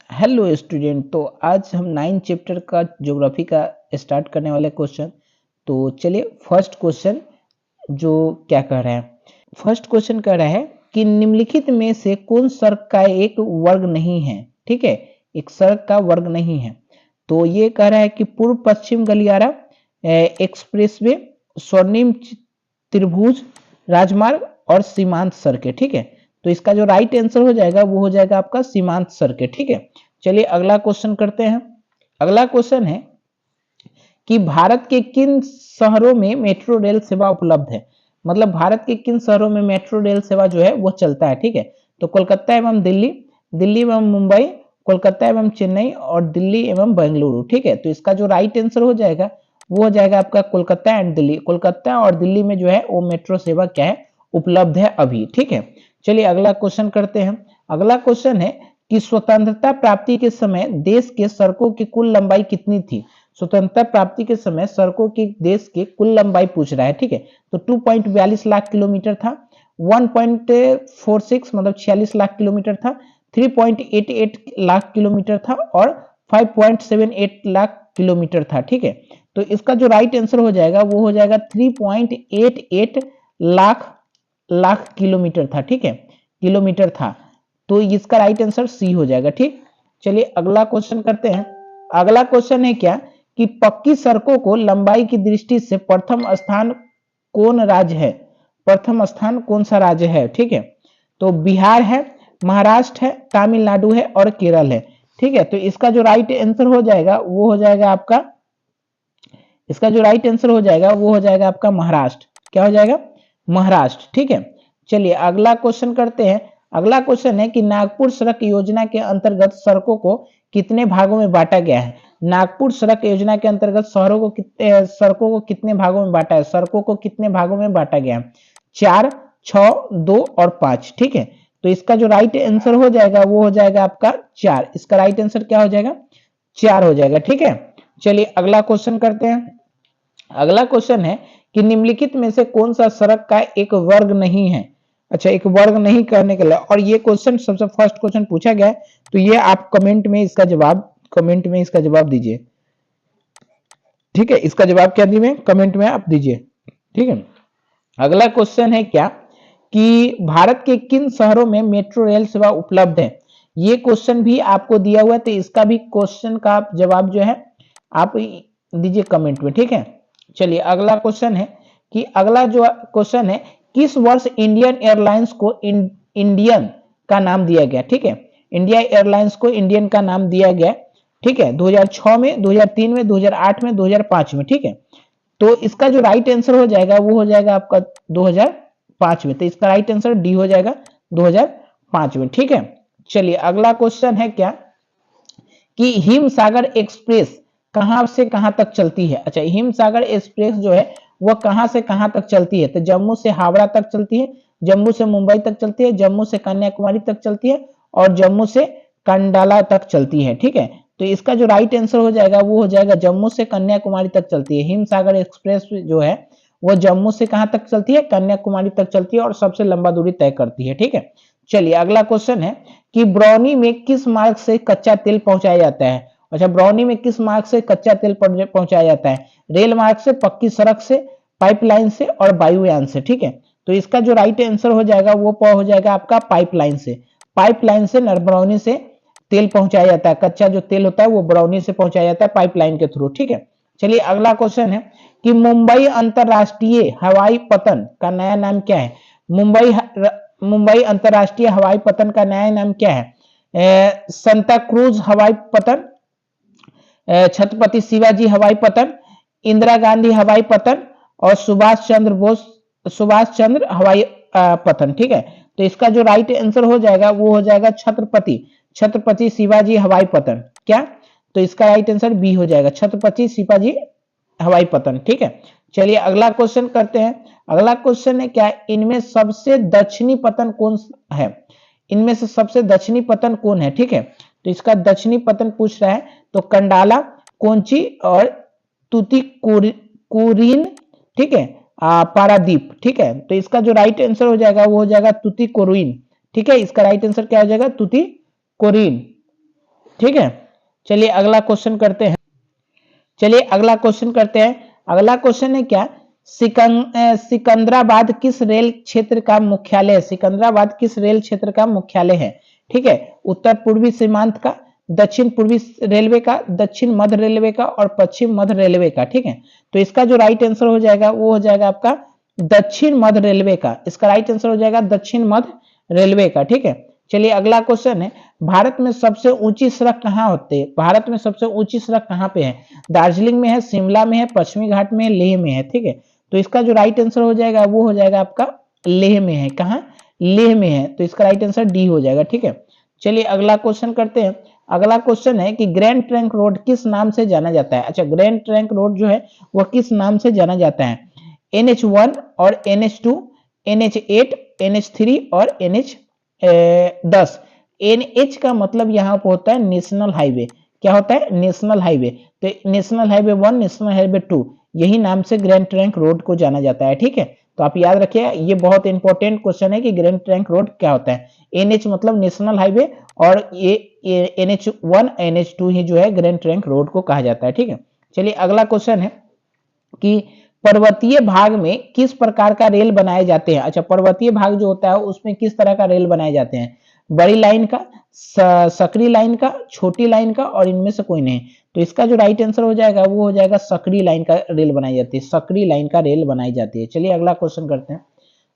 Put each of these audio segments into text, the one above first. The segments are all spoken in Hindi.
Hello student. तो आज हम 9 चैप्टर का ज्योग्राफी का स्टार्ट करने वाले क्वेश्चन। तो चलिए फर्स्ट क्वेश्चन जो क्या कह रहा है, फर्स्ट क्वेश्चन कह रहा है कि निम्नलिखित में से कौन सड़क का एक वर्ग नहीं है। ठीक है, एक सड़क का वर्ग नहीं है। तो ये कह रहा है कि पूर्व पश्चिम गलियारा एक्सप्रेसवे, स्वर्णिम त्रिभुज, राजमार्ग और सीमांत सड़कें। ठीक है, तो इसका जो राइट आंसर हो जाएगा वो हो जाएगा आपका सीमांत सड़कें। ठीक है, चलिए अगला क्वेश्चन करते हैं। अगला क्वेश्चन है कि भारत के किन शहरों में मेट्रो रेल सेवा उपलब्ध है। मतलब भारत के किन शहरों में मेट्रो रेल सेवा जो है वो चलता है। ठीक है, तो कोलकाता एवं दिल्ली, दिल्ली एवं मुंबई, कोलकाता एवं चेन्नई और दिल्ली एवं बेंगलुरु। ठीक है, तो इसका जो राइट आंसर हो जाएगा वो हो जाएगा आपका कोलकाता एंड दिल्ली। कोलकाता और दिल्ली में जो है वो मेट्रो सेवा क्या है, उपलब्ध है अभी। ठीक है, चलिए अगला क्वेश्चन करते हैं। अगला क्वेश्चन है कि स्वतंत्रता प्राप्ति के समय देश के सड़कों की कुल लंबाई कितनी थी। स्वतंत्रता प्राप्ति के समय सड़कों की देश की कुल लंबाई पूछ रहा है। ठीक है, तो 2.42 लाख किलोमीटर था, 1.46 मतलब 46 लाख किलोमीटर था, 3.88 लाख किलोमीटर था और 5.78 लाख किलोमीटर था। ठीक है, तो इसका जो राइट आंसर हो जाएगा वो हो जाएगा 3.88 लाख किलोमीटर था। ठीक है, किलोमीटर था, तो इसका राइट आंसर सी हो जाएगा। ठीक, चलिए अगला क्वेश्चन करते हैं। अगला क्वेश्चन है क्या कि पक्की सड़कों को लंबाई की दृष्टि से प्रथम स्थान कौन राज्य है। प्रथम स्थान कौन सा राज्य है। ठीक है, तो बिहार है, महाराष्ट्र है, तमिलनाडु है और केरल है। ठीक है, तो इसका जो राइट आंसर हो जाएगा वो हो जाएगा आपका, इसका जो राइट आंसर हो जाएगा वो हो जाएगा आपका महाराष्ट्र। क्या हो जाएगा, महाराष्ट्र। ठीक है, चलिए अगला क्वेश्चन करते हैं। अगला क्वेश्चन है कि नागपुर सड़क योजना के अंतर्गत सड़कों को कितने भागों में बांटा गया है। नागपुर सड़क योजना के अंतर्गत शहरों को कितने सड़कों को कितने भागों में बांटा है, सड़कों को कितने भागों में बांटा गया है, 4, 6, 2 और 5। ठीक है, तो इसका जो राइट आंसर हो जाएगा वो हो जाएगा आपका 4। इसका राइट आंसर क्या हो जाएगा, 4 हो जाएगा। ठीक है, चलिए अगला क्वेश्चन करते हैं। अगला क्वेश्चन है कि निम्नलिखित में से कौन सा सड़क का एक वर्ग नहीं है। अच्छा, एक वर्ग नहीं करने के लिए, और ये क्वेश्चन सबसे फर्स्ट क्वेश्चन पूछा गया है, तो ये आप कमेंट में इसका जवाब दीजिए। ठीक है, इसका जवाब क्या दीजिए, कमेंट में आप दीजिए। ठीक है, अगला क्वेश्चन है क्या कि भारत के किन शहरों में मेट्रो रेल सेवा उपलब्ध है। ये क्वेश्चन भी आपको दिया हुआ है, तो इसका भी क्वेश्चन का जवाब जो है आप दीजिए कमेंट में। ठीक है, चलिए अगला क्वेश्चन है कि अगला जो क्वेश्चन है, किस वर्ष इंडियन एयरलाइंस को इंडियन का नाम दिया गया। ठीक है, इंडिया एयरलाइंस को इंडियन का नाम दिया गया। ठीक है, 2006 में, 2003 में, 2008 में, 2005 में। ठीक है, तो इसका जो राइट आंसर हो जाएगा वो हो जाएगा आपका 2005 में। तो इसका राइट आंसर डी हो जाएगा 2005 में। ठीक है, चलिए अगला क्वेश्चन है क्या कि हिमसागर एक्सप्रेस कहां से कहां तक चलती है। अच्छा, हिमसागर एक्सप्रेस जो है वह कहां से कहां तक चलती है, तो जम्मू से हावड़ा तक चलती है, जम्मू से मुंबई तक चलती है, जम्मू से कन्याकुमारी तक चलती है और जम्मू से कंडाला तक चलती है। ठीक है, तो इसका जो राइट आंसर हो जाएगा वो हो जाएगा जम्मू से कन्याकुमारी तक चलती है। हिमसागर एक्सप्रेस जो है वो जम्मू से कहां तक चलती है, कन्याकुमारी तक चलती है और सबसे लंबा दूरी तय करती है। ठीक है, चलिए अगला क्वेश्चन है कि बरौनी में किस मार्ग से कच्चा तेल पहुंचाया जाता है। अच्छा, बरौनी में किस मार्ग से कच्चा तेल पहुंचाया जाता है, रेल मार्ग से, पक्की सड़क से, पाइपलाइन से और वायुयान से। ठीक है, तो इसका जो राइट आंसर हो जाएगा वो हो जाएगा आपका पाइपलाइन से। पाइपलाइन से बरौनी से तेल पहुंचाया जाता है, कच्चा जो तेल होता है वो बरौनी से पहुंचाया जाता है पाइपलाइन के थ्रू। ठीक है, चलिए अगला क्वेश्चन है कि मुंबई अंतरराष्ट्रीय हवाई पतन का नया नाम क्या है। मुंबई अंतरराष्ट्रीय हवाई पतन का नया नाम क्या है, संता क्रूज हवाई पतन, छत्रपति शिवाजी हवाई पतन, इंदिरा गांधी हवाई पतन और सुभाष चंद्र हवाई पतन। ठीक है, तो इसका जो राइट आंसर हो जाएगा वो हो जाएगा छत्रपति शिवाजी हवाई पतन। क्या, तो इसका राइट आंसर बी हो जाएगा, छत्रपति शिवाजी हवाई पतन। ठीक है, चलिए अगला क्वेश्चन करते हैं। अगला क्वेश्चन है क्या, इनमें सबसे दक्षिणी पतन कौन है। इनमें से सबसे दक्षिणी पतन कौन है। ठीक है, तो इसका दक्षिणी पतन पूछ रहा है, तो कंडाला, कोंची और तुतीकोरिन। ठीक है, पारादीप। ठीक है, तो इसका जो राइट आंसर हो जाएगा वो हो जाएगा तुतीकोरिन। ठीक है, इसका राइट आंसर क्या हो जाएगा, तुतीकोरिन। ठीक है। चलिए अगला क्वेश्चन करते हैं। चलिए अगला क्वेश्चन करते हैं। अगला क्वेश्चन है क्या, सिकंदराबाद किस रेल क्षेत्र का मुख्यालय है? सिकंदराबाद किस रेल क्षेत्र का मुख्यालय है? ठीक है, उत्तर पूर्वी सीमांत का, दक्षिण पूर्वी रेलवे का, दक्षिण मध्य रेलवे का और पश्चिम मध्य रेलवे का। ठीक है, तो इसका जो राइट आंसर हो जाएगा वो हो जाएगा आपका दक्षिण मध्य रेलवे का। इसका राइट आंसर हो जाएगा दक्षिण मध्य रेलवे का। ठीक है, चलिए अगला क्वेश्चन है, भारत में सबसे ऊंची सड़क कहाँ होती है? भारत में सबसे ऊंची सड़क कहाँ पे है? दार्जिलिंग में है, शिमला में है, पश्चिमी घाट में है, लेह में है। ठीक है, तो इसका जो राइट आंसर हो जाएगा वो हो जाएगा आपका लेह में है। कहाँ? लेह में है, तो इसका राइट आंसर डी हो जाएगा। ठीक है, चलिए अगला क्वेश्चन करते हैं। अगला क्वेश्चन है कि ग्रैंड ट्रंक रोड किस नाम से जाना जाता है? अच्छा, ग्रैंड ट्रंक रोड जो है वह किस नाम से जाना जाता है? NH1 और NH2, NH8, NH3 और NH10। NH का मतलब यहाँ पर होता है नेशनल हाईवे। क्या होता है? National highway. तो नेशनल हाईवे 1, नेशनल हाईवे 2, यही नाम से ग्रैंड ट्रंक रोड को जाना जाता है। ठीक है, तो आप याद रखिए, ये बहुत इंपॉर्टेंट क्वेश्चन है कि ग्रैंड ट्रंक रोड क्या होता है। NH मतलब नेशनल हाईवे और ये NH1, NH2 ही जो है ग्रैंड ट्रंक रोड को कहा जाता है। ठीक है, चलिए अगला क्वेश्चन है कि पर्वतीय भाग में किस प्रकार का रेल बनाए जाते हैं? अच्छा, पर्वतीय भाग जो होता है उसमें किस तरह का रेल बनाए जाते हैं? बड़ी लाइन का, सकरी लाइन का, छोटी लाइन का और इनमें से कोई नहीं। तो इसका जो राइट आंसर हो जाएगा वो हो जाएगा सकरी लाइन का रेल बनाई जाती है। सकरी लाइन का रेल बनाई जाती है। चलिए अगला क्वेश्चन करते हैं।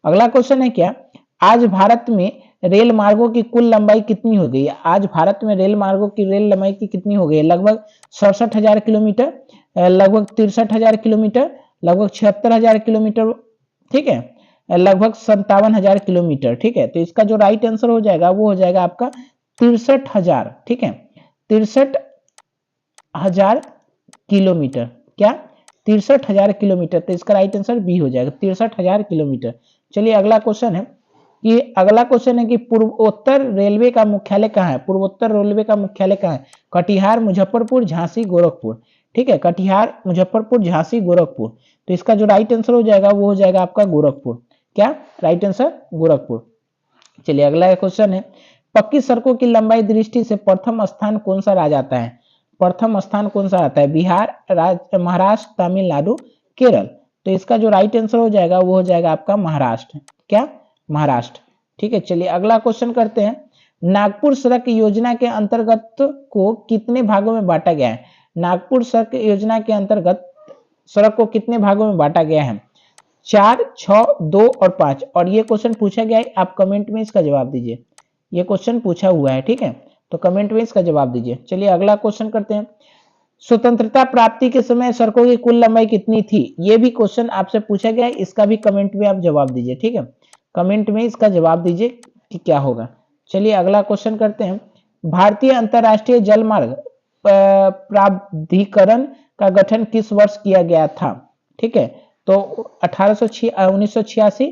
अगला क्वेश्चन है क्या, आज भारत में रेल मार्गों की कुल लंबाई कितनी हो गई है? आज भारत में रेल मार्गों की रेल लंबाई की कितनी हो गई है? लगभग 67,000 किलोमीटर, लगभग 63,000 किलोमीटर, लगभग 76,000 किलोमीटर। ठीक है, लगभग 57,000 किलोमीटर। ठीक है, तो इसका जो राइट आंसर हो जाएगा वो हो जाएगा आपका 63,000। ठीक है, 63,000 किलोमीटर। क्या? 63,000 किलोमीटर। तो इसका राइट आंसर बी हो जाएगा, 63,000 किलोमीटर। चलिए अगला क्वेश्चन है कि पूर्वोत्तर रेलवे का मुख्यालय कहाँ है? पूर्वोत्तर रेलवे का मुख्यालय कहाँ है? कटिहार, मुजफ्फरपुर, झांसी, गोरखपुर। ठीक है, कटिहार, मुजफ्फरपुर, झांसी, गोरखपुर। तो इसका जो राइट आंसर हो जाएगा वो हो जाएगा आपका गोरखपुर। क्या? Right answer Gorakhpur. चलिए अगला क्वेश्चन है, पक्की सड़कों की लंबाई दृष्टि से प्रथम स्थान कौन सा राज्य आता है? प्रथम स्थान कौन सा आता है? बिहार, महाराष्ट्र, तमिलनाडु, केरल। तो इसका जो राइट आंसर हो जाएगा वो हो जाएगा आपका महाराष्ट्र। क्या? महाराष्ट्र। ठीक है, चलिए अगला क्वेश्चन करते हैं। नागपुर सड़क योजना के अंतर्गत को कितने भागों में बांटा गया है? नागपुर सड़क योजना के अंतर्गत सड़क को कितने भागों में बांटा गया है? 4, 6, 2 और 5। और ये क्वेश्चन पूछा गया है, आप कमेंट में इसका जवाब दीजिए। ये क्वेश्चन पूछा हुआ है। ठीक है, तो कमेंट में इसका जवाब दीजिए। चलिए अगला क्वेश्चन करते हैं। स्वतंत्रता प्राप्ति के समय सड़कों की कुल लंबाई कितनी थी? ये भी क्वेश्चन आपसे पूछा गया है, इसका भी कमेंट में आप जवाब दीजिए। ठीक है, कमेंट में इसका जवाब दीजिए कि क्या होगा। चलिए अगला क्वेश्चन करते हैं। भारतीय अंतरराष्ट्रीय जलमार्ग प्राधिकरण का गठन किस वर्ष किया गया था? ठीक है, तो 1986,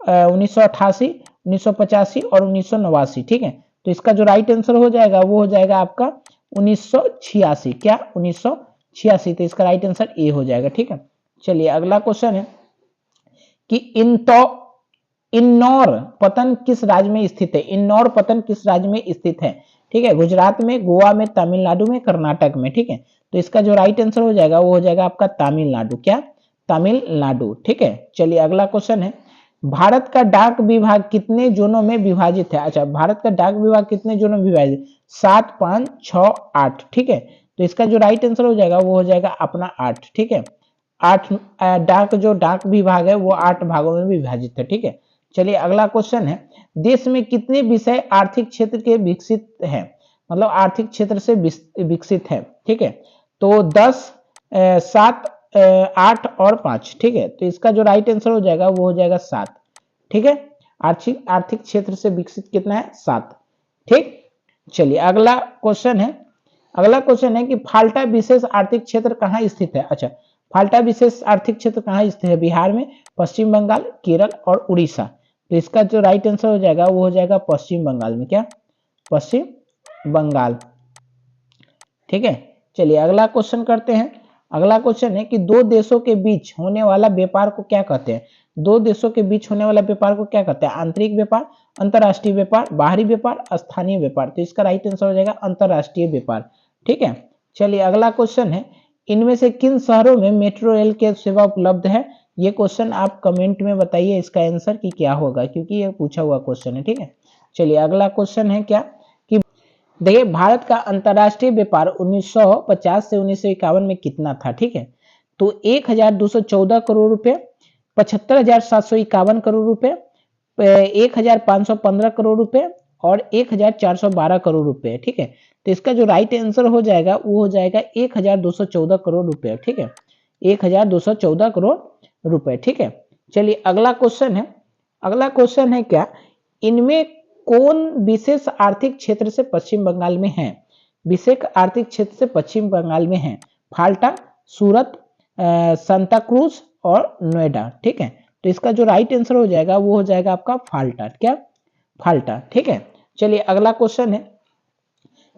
1988, 1985 और 1989। ठीक है, तो इसका जो राइट आंसर हो जाएगा वो हो जाएगा आपका 1986। क्या? 1986। तो इसका राइट आंसर ए हो जाएगा। ठीक है, चलिए अगला क्वेश्चन है कि इन्नौर पतन किस राज्य में स्थित है? इन्नौर पतन किस राज्य में स्थित है? ठीक है, गुजरात में, गोवा में, तमिलनाडु में, कर्नाटक में। ठीक है, तो इसका जो राइट आंसर हो जाएगा वो हो जाएगा आपका तमिलनाडु। क्या? तमिलनाडु। ठीक है, चलिए अगला क्वेश्चन है। भारत का डाक विभाग कितने जोनों में विभाजित है? अच्छा, भारत का डाक विभाग कितने जोनों में विभाजित? 7, 5, 6, 8। ठीक है, तो इसका जो राइट आंसर हो जाएगा वो हो जाएगा अपना 8। ठीक है, 8 डाक विभाग है वो 8 भागों में विभाजित है। ठीक है, चलिए अगला क्वेश्चन है। देश में कितने विषय आर्थिक क्षेत्र के विकसित है? मतलब आर्थिक क्षेत्र से विकसित है। ठीक है, तो 10, 7, 8 और 5। ठीक है, तो इसका जो राइट आंसर हो जाएगा वो हो जाएगा 7। ठीक है, आर्थिक क्षेत्र से विकसित कितना है? 7। ठीक, चलिए अगला क्वेश्चन है कि फाल्टा विशेष आर्थिक क्षेत्र कहाँ स्थित है? अच्छा, फाल्टा विशेष आर्थिक क्षेत्र कहाँ स्थित है? बिहार में, पश्चिम बंगाल, केरल और उड़ीसा। तो इसका जो राइट आंसर हो जाएगा वो हो जाएगा पश्चिम बंगाल में। क्या? पश्चिम बंगाल। ठीक है, चलिए अगला क्वेश्चन करते हैं। अगला क्वेश्चन है कि दो देशों के बीच होने वाला व्यापार को क्या कहते हैं? दो देशों के बीच होने वाला व्यापार को क्या कहते हैं? आंतरिक व्यापार, अंतरराष्ट्रीय व्यापार, बाहरी व्यापार, स्थानीय व्यापार। तो इसका राइट आंसर हो जाएगा अंतरराष्ट्रीय व्यापार। ठीक है, चलिए अगला क्वेश्चन है, इनमें से किन शहरों में मेट्रो रेल की सेवा उपलब्ध है? ये क्वेश्चन आप कमेंट में बताइए इसका आंसर कि क्या होगा, क्योंकि ये पूछा हुआ क्वेश्चन है। ठीक है, चलिए अगला क्वेश्चन है क्या कि देखिए भारत का अंतरराष्ट्रीय व्यापार 1950 से 1951 में कितना था? ठीक है, तो 1214 करोड़ रुपए, 75,751 करोड़ रुपए, 1,515 करोड़ रुपए और 1,412 करोड़ रुपए। ठीक है, तो इसका जो राइट आंसर हो जाएगा वो हो जाएगा 1,214 करोड़ रुपए। ठीक है, 1,214 करोड़ रुपए। ठीक है, चलिए अगला क्वेश्चन है, अगला क्वेश्चन है क्या, इनमें कौन विशेष आर्थिक क्षेत्र से पश्चिम बंगाल में है? विशेष आर्थिक क्षेत्र से पश्चिम बंगाल में है फाल्टा, सूरत, सांता क्रूज और नोएडा। ठीक है, तो इसका जो राइट आंसर हो जाएगा वो हो जाएगा आपका फाल्टा। क्या? फाल्टा। ठीक है, चलिए अगला क्वेश्चन है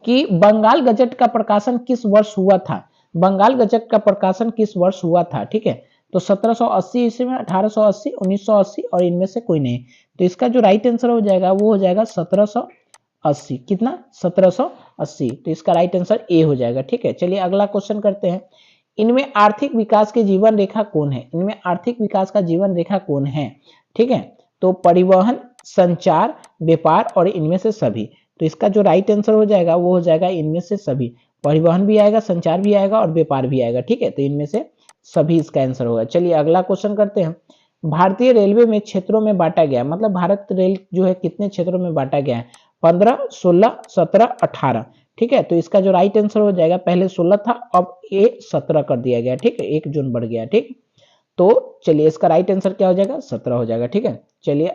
कि बंगाल गजट का प्रकाशन किस वर्ष हुआ था? बंगाल गजट का प्रकाशन किस वर्ष हुआ था? ठीक है, तो 1780 ईस्वी में, 1880, 1980 और इनमें से कोई नहीं। तो इसका जो राइट आंसर हो जाएगा वो हो जाएगा 1780। कितना? 1780। तो इसका राइट आंसर ए हो जाएगा। ठीक है, चलिए अगला क्वेश्चन करते हैं, इनमें आर्थिक विकास की जीवन रेखा कौन है? इनमें आर्थिक विकास का जीवन रेखा कौन है? ठीक है, तो परिवहन, संचार, व्यापार और इनमें से सभी। तो इसका जो राइट आंसर हो जाएगा वो हो जाएगा इनमें से सभी। परिवहन भी आएगा, संचार भी आएगा और व्यापार भी आएगा। ठीक है, तो इनमें से सभी इसका आंसर होगा। चलिए अगला क्वेश्चन करते हैं, भारतीय रेलवे में क्षेत्रों में बांटा गया, मतलब भारत रेल जो है कितने क्षेत्रों में बांटा गया है? 15, 16, 17, 18। ठीक है, तो इसका जो राइट आंसर हो जाएगा, पहले 16 था अब ये 17 कर दिया गया। ठीक है, 1 जून बढ़ गया। ठीक, तो चलिए इसका राइट आंसर क्या हो जाएगा? 17 हो जाएगा। ठीक है, चलिए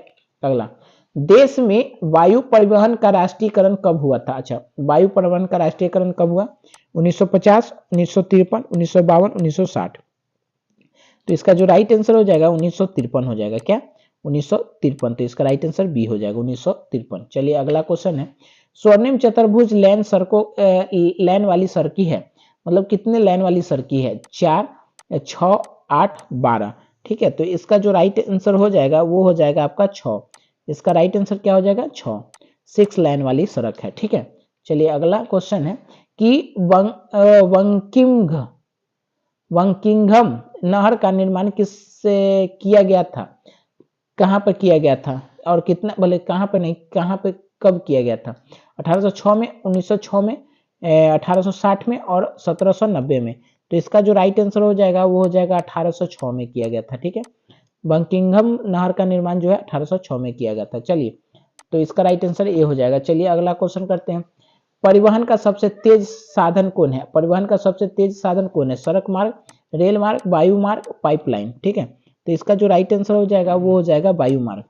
अगला, देश में वायु परिवहन का राष्ट्रीयकरण कब हुआ था? अच्छा, वायु परिवहन का राष्ट्रीयकरण कब हुआ? 1950, 1953, 1952, 1960। तो इसका जो राइट आंसर हो जाएगा 1953 हो जाएगा। क्या? 1953। तो इसका राइट आंसर बी हो जाएगा 1953। चलिए अगला क्वेश्चन है, स्वर्णिम चतुर्भुज लेन सड़कों लेन वाली सड़की है, मतलब कितने लेन वाली सड़की है? 4, 6, 8, 12। ठीक है, तो इसका जो राइट आंसर हो जाएगा वो हो जाएगा आपका 6। इसका राइट आंसर क्या हो जाएगा? 6। 6 लेन वाली सड़क है। ठीक है, चलिए अगला क्वेश्चन है कि वंकिंघम नहर का निर्माण किससे किया गया था? कहां पर किया गया था और कितना, भले कहां पर नहीं, कहां पर कब किया गया था? 1806 में, 1906 में, 1860 में और 1790 में। तो इसका जो राइट आंसर हो जाएगा वो हो जाएगा 1806 में किया गया था। ठीक है, बंकिंघम नहर का निर्माण जो है 1806 में किया गया था। चलिए, तो इसका राइट आंसर ए हो जाएगा। चलिए अगला क्वेश्चन करते हैं, परिवहन का सबसे तेज साधन कौन है? परिवहन का सबसे तेज साधन कौन है? सड़क मार्ग, रेल मार्ग, वायु मार्ग, पाइपलाइन। ठीक है, तो इसका जो राइट आंसर हो जाएगा वो हो जाएगा वायु मार्ग।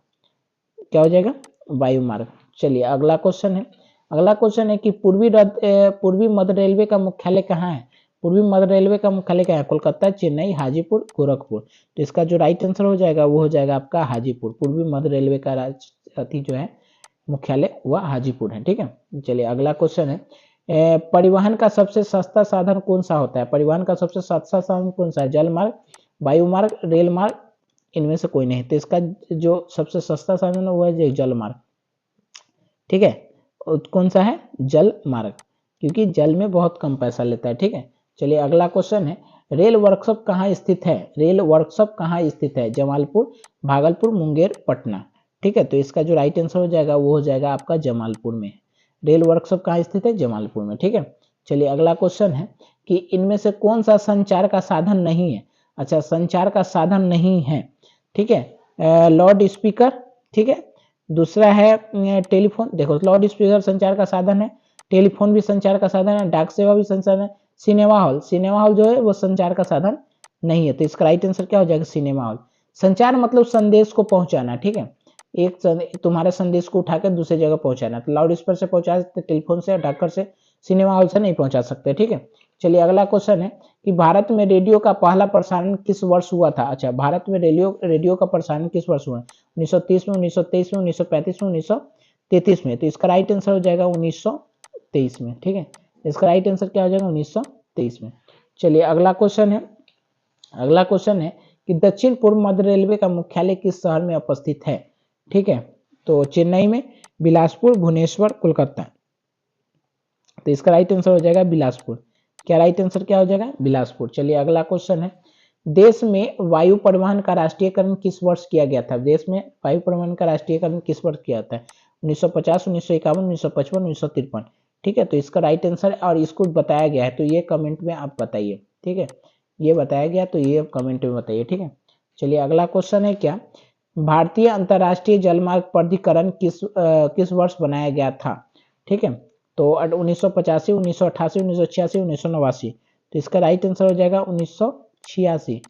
क्या हो जाएगा? वायु मार्ग। चलिए अगला क्वेश्चन है, अगला क्वेश्चन है कि पूर्वी मध्य रेलवे का मुख्यालय कहाँ है? पूर्वी मध्य रेलवे का मुख्यालय क्या है? कोलकाता, चेन्नई, हाजीपुर, गोरखपुर। तो इसका जो राइट आंसर हो जाएगा वो हो जाएगा आपका हाजीपुर। पूर्वी मध्य रेलवे का राजधानी जो है मुख्यालय वह हाजीपुर है। ठीक है, चलिए अगला क्वेश्चन है, परिवहन का सबसे सस्ता साधन कौन सा होता है? परिवहन का सबसे सस्ता साधन कौन सा है? जल मार्ग, वायु मार्ग, रेल मार्ग, इनमें से कोई नहीं। तो इसका जो सबसे सस्ता साधन है वह है जल मार्ग। ठीक है, कौन सा है? जल मार्ग, क्योंकि जल में बहुत कम पैसा लेता है। ठीक है, चलिए अगला क्वेश्चन है, रेल वर्कशॉप कहाँ स्थित है? रेल वर्कशॉप कहाँ स्थित है? जमालपुर, भागलपुर, मुंगेर, पटना। ठीक है, तो इसका जो राइट आंसर हो जाएगा वो हो जाएगा आपका जमालपुर में। रेल वर्कशॉप कहाँ स्थित है? जमालपुर में। ठीक है, चलिए अगला क्वेश्चन है कि इनमें से कौन सा संचार का साधन नहीं है? अच्छा, संचार का साधन नहीं है। ठीक है, लाउड स्पीकर। ठीक है, दूसरा है टेलीफोन। देखो, लाउड स्पीकर संचार का साधन है, टेलीफोन भी संचार का साधन है, डाक सेवा भी संचार है, सिनेमा हॉल, सिनेमा हॉल जो है वो संचार का साधन नहीं है। तो इसका राइट आंसर क्या हो जाएगा? Cinema hall. संचार मतलब संदेश को पहुंचाना। ठीक है, एक तुम्हारे संदेश को उठाकर दूसरी जगह पहुंचाना। तो लाउड स्पीकर से पहुंचा सकते, टेलीफोन से, डाकघर से, सिनेमा हॉल से नहीं पहुंचा सकते। ठीक है, चलिए अगला क्वेश्चन है कि भारत में रेडियो का पहला प्रसारण किस वर्ष हुआ था? अच्छा, भारत में रेडियो का प्रसारण किस वर्ष हुआ? 1930 में, 1923 में, 1935 में, 1933 में। तो इसका राइट आंसर हो जाएगा 1923 में। ठीक है, इसका राइट आंसर क्या हो जाएगा? 1923 में। चलिए अगला क्वेश्चन है, अगला क्वेश्चन है कि दक्षिण पूर्व मध्य रेलवे का मुख्यालय किस शहर में उपस्थित है। ठीक है, तो चेन्नई में, बिलासपुर, भुवनेश्वर, कोलकाता। तो इसका राइट आंसर हो जाएगा बिलासपुर। क्या राइट आंसर क्या हो जाएगा? बिलासपुर। चलिए अगला क्वेश्चन है, देश में वायु परिवहन का राष्ट्रीयकरण किस वर्ष किया गया था? देश में वायु परिवहन का राष्ट्रीयकरण किस वर्ष किया था? 1950, 1951, 1955, 1953। ठीक है, तो इसका राइट आंसर और इसको बताया गया है, तो ये कमेंट में आप बताइए। ठीक है, ये बताया गया तो ये कमेंट में बताइए। ठीक है, चलिए अगला क्वेश्चन है, क्या भारतीय अंतर्राष्ट्रीय जलमार्ग प्राधिकरण किस वर्ष बनाया गया था? ठीक है, तो 1985, 1988, 1986, 1989। तो इसका राइट आंसर हो जाएगा 1986।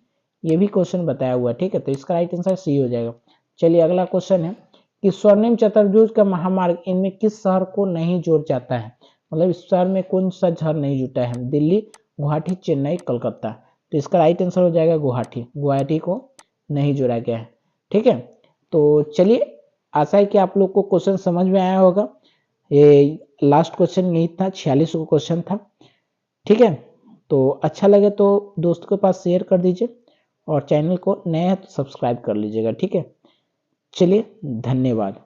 ये भी क्वेश्चन बताया हुआ है। ठीक है, तो इसका राइट आंसर सी हो जाएगा। चलिए अगला क्वेश्चन है कि स्वर्णिम चतुर्भुज का महामार्ग इनमें किस शहर को नहीं जोड़ जाता है? मतलब इस शहर में कौन सा शहर नहीं जुटा है? दिल्ली, गुवाहाटी, चेन्नई, कोलकाता। तो इसका राइट आंसर हो जाएगा गुवाहाटी। गुवाहाटी को नहीं जोड़ा गया है। ठीक है, तो चलिए आशा है कि आप लोग को क्वेश्चन समझ में आया होगा। ये लास्ट क्वेश्चन यही था, 46 क्वेश्चन था। ठीक है, तो अच्छा लगे तो दोस्तों के पास शेयर कर दीजिए और चैनल को नया है तो सब्सक्राइब कर लीजिएगा। ठीक है, चलिए धन्यवाद।